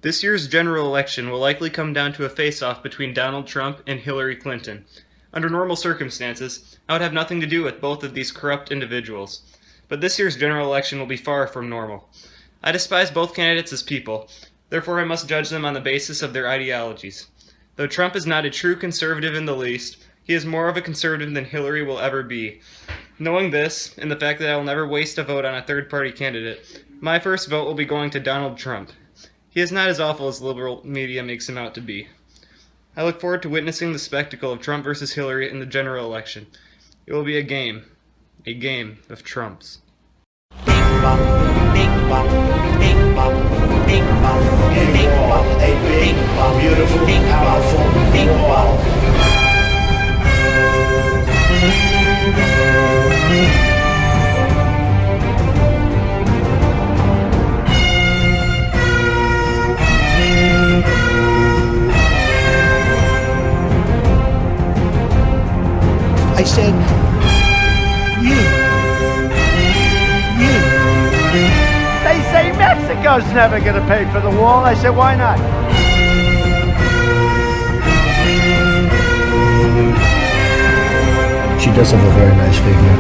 This year's general election will likely come down to a face-off between Donald Trump and Hillary Clinton. Under normal circumstances, I would have nothing to do with both of these corrupt individuals. But this year's general election will be far from normal. I despise both candidates as people, therefore I must judge them on the basis of their ideologies. Though Trump is not a true conservative in the least, he is more of a conservative than Hillary will ever be. Knowing this, and the fact that I will never waste a vote on a third-party candidate, my first vote will be going to Donald Trump. He is not as awful as liberal media makes him out to be. I look forward to witnessing the spectacle of Trump versus Hillary in the general election. It will be a game of Trumps. Beautiful, powerful wall. I said, you. They say Mexico's never going to pay for the wall. I said, why not? She does have a very nice figure.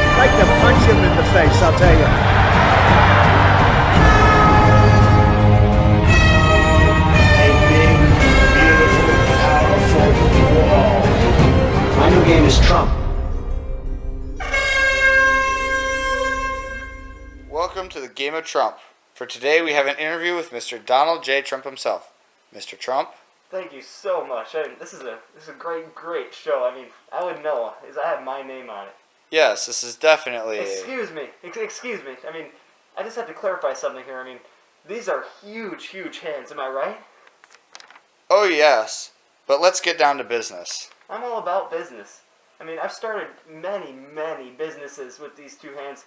I'd like to punch him in the face, I'll tell you. My new game is Trump. Welcome to the Game of Trump. For today, we have an interview with Mr. Donald J. Trump himself. Mr. Trump? Thank you so much. This is a great show. I would know, as I have my name on it. Yes, this is definitely Excuse me. I just have to clarify something here. These are huge hands, am I right? Oh yes, but let's get down to business. I'm all about business. I've started many businesses with these two hands.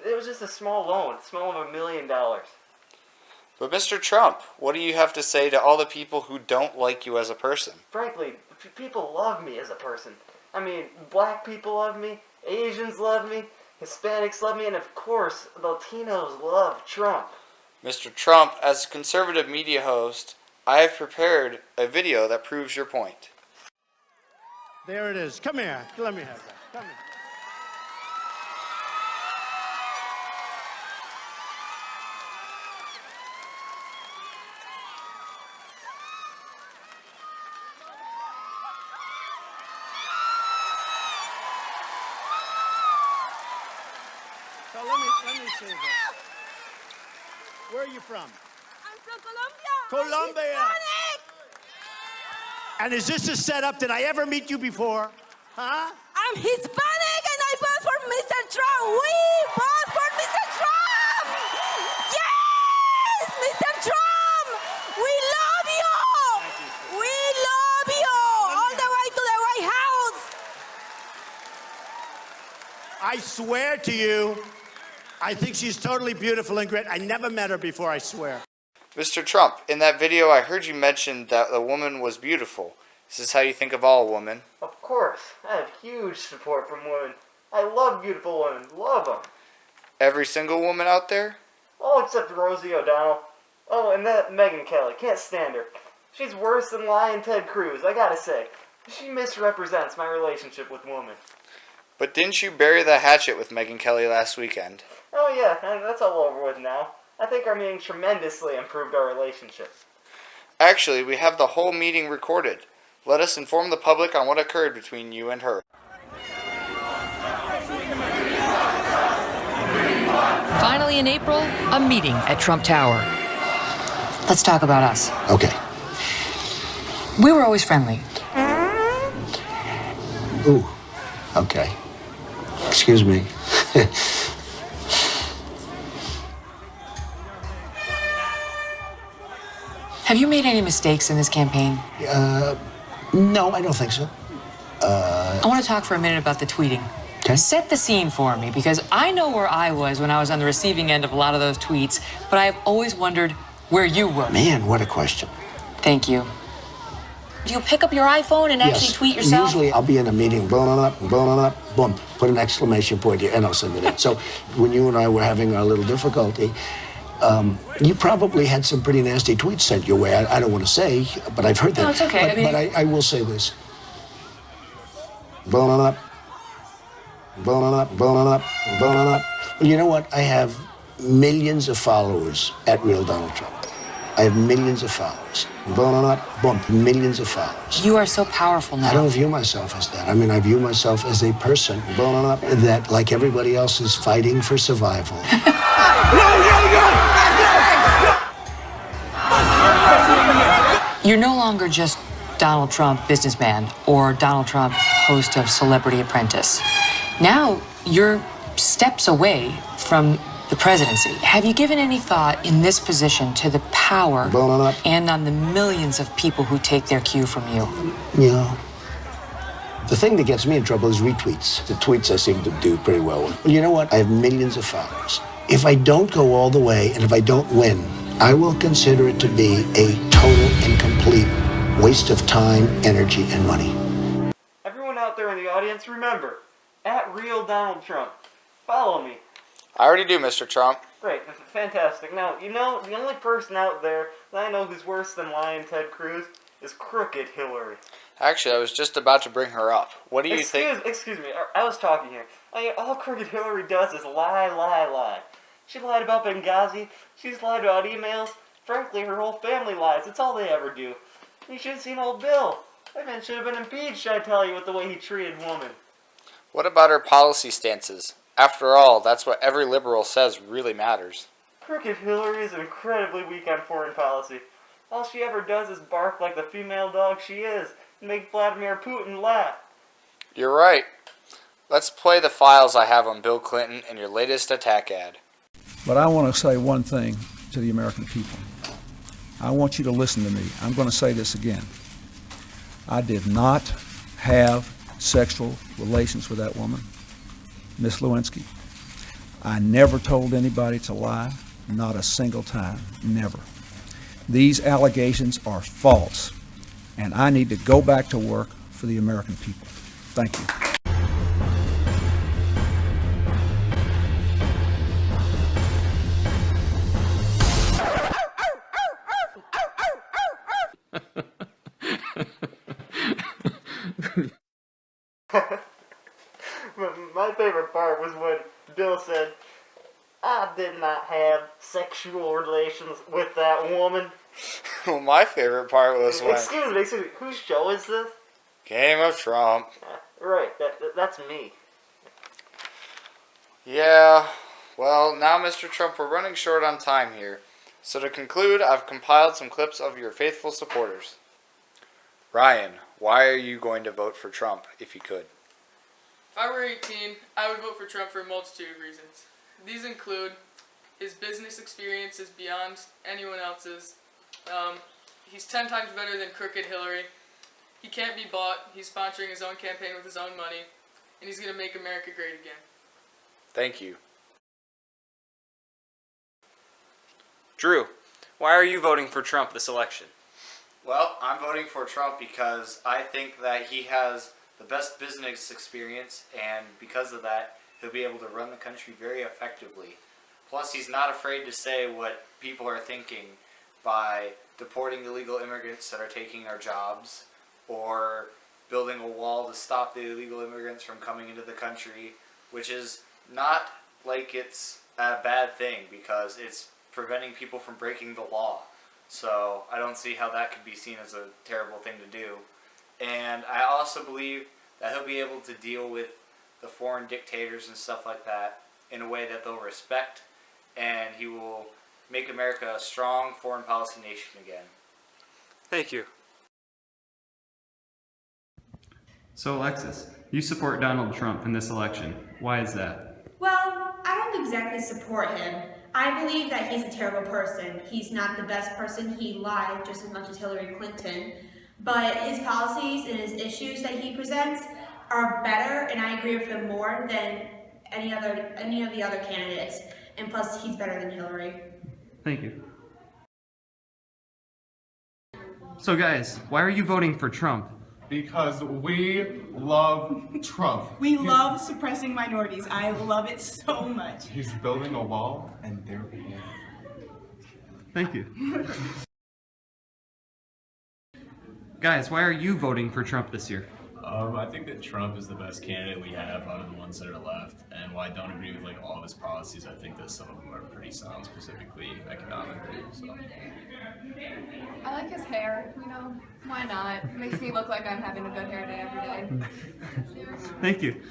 It was just a small loan, small of $1 million. But Mr. Trump, what do you have to say to all the people who don't like you as a person? Frankly, people love me as a person. Black people love me, Asians love me, Hispanics love me, and of course, Latinos love Trump. Mr. Trump, as a conservative media host, I have prepared a video that proves your point. There it is. Come here. Let me have that. Come here. So let me see this. Where are you from? I'm from Colombia. Colombia. I'm Hispanic. And is this a setup? Did I ever meet you before? Huh? I'm Hispanic and I vote for Mr. Trump. We vote for Mr. Trump. Yes, Mr. Trump. We love you. We love you. All the way to the White House. I swear to you, I think she's totally beautiful and great. I never met her before, I swear. Mr. Trump, in that video I heard you mention that the woman was beautiful. Is this how you think of all women? Of course. I have huge support from women. I love beautiful women. Love them. Every single woman out there? All except Rosie O'Donnell. Oh, and that Megyn Kelly. Can't stand her. She's worse than lying Ted Cruz, I gotta say. She misrepresents my relationship with women. But didn't you bury the hatchet with Megyn Kelly last weekend? Oh yeah, that's all over with now. I think our meeting tremendously improved our relationship. Actually, we have the whole meeting recorded. Let us inform the public on what occurred between you and her. Finally, in April, a meeting at Trump Tower. Let's talk about us. Okay. We were always friendly. Ooh. Okay. Excuse me. Have you made any mistakes in this campaign? No, I don't think so. I want to talk for a minute about the tweeting. Okay. Set the scene for me, because I know where I was when I was on the receiving end of a lot of those tweets, but I've always wondered where you were. Man, what a question. Thank you. Do you pick up your iPhone and actually Yes. tweet yourself? Usually I'll be in a meeting, blah, boom, put an exclamation point here, and I'll send it in. So when you and I were having our little difficulty, you probably had some pretty nasty tweets sent your way. I don't want to say, but I've heard that. No, it's okay. But I will say this. Blah. You know what? I have millions of followers at Real Donald Trump. I have millions of followers. Boom, millions of followers. You are so powerful now. I don't view myself as that. I mean, I view myself as a person that, like everybody else, is fighting for survival. You're no longer just Donald Trump, businessman, or Donald Trump, host of Celebrity Apprentice. Now you're steps away from the presidency. Have you given any thought in this position to the power and on the millions of people who take their cue from you? You know, the thing that gets me in trouble is retweets. The tweets I seem to do pretty well with. Well, you know what? I have millions of followers. If I don't go all the way and if I don't win, I will consider it to be a total and complete waste of time, energy, and money. Everyone out there in the audience, remember, at Real Donald Trump. Follow me. I already do, Mr. Trump. Great, fantastic. Now, you know, the only person out there that I know who's worse than lying Ted Cruz is crooked Hillary. Actually, I was just about to bring her up. What do you think? Excuse me, I was talking here. I mean, all crooked Hillary does is lie. She lied about Benghazi. She's lied about emails. Frankly, her whole family lies. It's all they ever do. You should have seen old Bill. That man should have been impeached, I tell you, with the way he treated women. What about her policy stances? After all, that's what every liberal says really matters. Crooked Hillary is incredibly weak on foreign policy. All she ever does is bark like the female dog she is and make Vladimir Putin laugh. You're right. Let's play the files I have on Bill Clinton and your latest attack ad. But I want to say one thing to the American people. I want you to listen to me. I'm going to say this again. I did not have sexual relations with that woman, Miss Lewinsky. I never told anybody to lie, not a single time, never. These allegations are false, and I need to go back to work for the American people. Thank you. My favorite part was when Bill said, I did not have sexual relations with that woman. Well, my favorite part was when... Excuse me, whose show is this? Game of Trump. Right, that's me. Yeah, well, now, Mr. Trump, we're running short on time here. So to conclude, I've compiled some clips of your faithful supporters. Ryan, why are you going to vote for Trump if you could? If I were 18, I would vote for Trump for a multitude of reasons. These include his business experience is beyond anyone else's. He's 10 times better than crooked Hillary. He can't be bought. He's sponsoring his own campaign with his own money. And he's going to make America great again. Thank you. Drew, Why are you voting for Trump this election? well, I'm voting for Trump because I think that he has the best business experience, and because of that, he'll be able to run the country very effectively. Plus, he's not afraid to say what people are thinking by deporting illegal immigrants that are taking our jobs, or building a wall to stop the illegal immigrants from coming into the country, which is not like it's a bad thing because it's preventing people from breaking the law. So I don't see how that could be seen as a terrible thing to do. And I also believe that he'll be able to deal with the foreign dictators and stuff like that in a way that they'll respect, and he will make America a strong foreign policy nation again. Thank you. So Alexis, you support Donald Trump in this election. Why is that? Well, I don't exactly support him. I believe that he's a terrible person. He's not the best person. He lied just as much as Hillary Clinton. But his policies and his issues that he presents are better, and I agree with them more than any of the other candidates. And plus, he's better than Hillary. Thank you. So guys, why are you voting for Trump? Because we love Trump. We love suppressing minorities. I love it so much. He's building a wall, and they're paying. Thank you. Guys, why are you voting for Trump this year? I think that Trump is the best candidate we have out of the ones that are left, and while I don't agree with like all of his policies, I think that some of them are pretty sound, specifically economically. So. I like his hair, you know, why not? It makes me look like I'm having a good hair day every day. Thank you.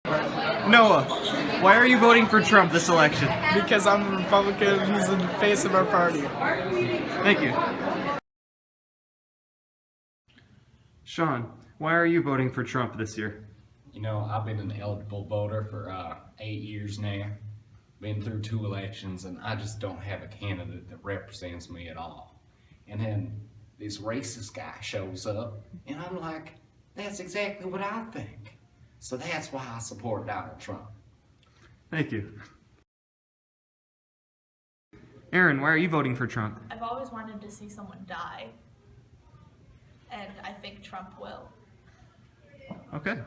Noah, why are you voting for Trump this election? Because I'm a Republican, he's in the face of our party. Thank you. Sean, why are you voting for Trump this year? You know, I've been an eligible voter for 8 years now. Been through 2 elections, and I just don't have a candidate that represents me at all. And then this racist guy shows up, and I'm like, that's exactly what I think. So that's why I support Donald Trump. Thank you. Aaron, why are you voting for Trump? I've always wanted to see someone die, and I think Trump will. Okay.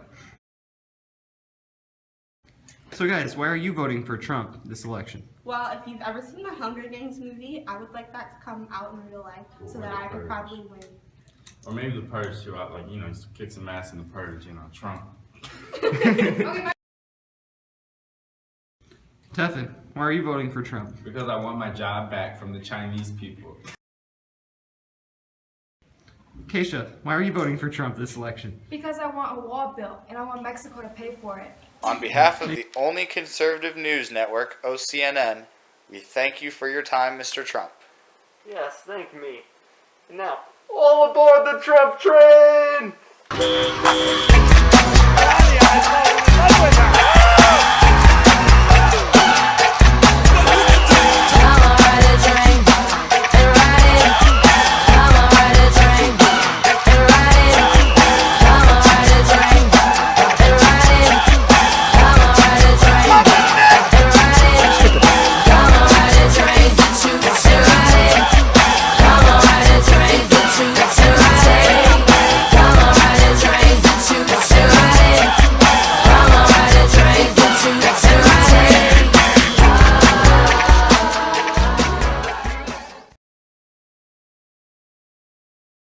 So guys, why are you voting for Trump this election? Well, if you've ever seen the Hunger Games movie, I would like that to come out in real life so that I could probably win. Or maybe the Purge too. Like, you know, just kick some ass in the Purge, you know, Trump. Tefin, why are you voting for Trump? Because I want my job back from the Chinese people. Keisha, why are you voting for Trump this election? Because I want a wall built, and I want Mexico to pay for it. On behalf of the only conservative news network, OCNN, we thank you for your time, Mr. Trump. Yes, thank me. And now, all aboard the Trump train!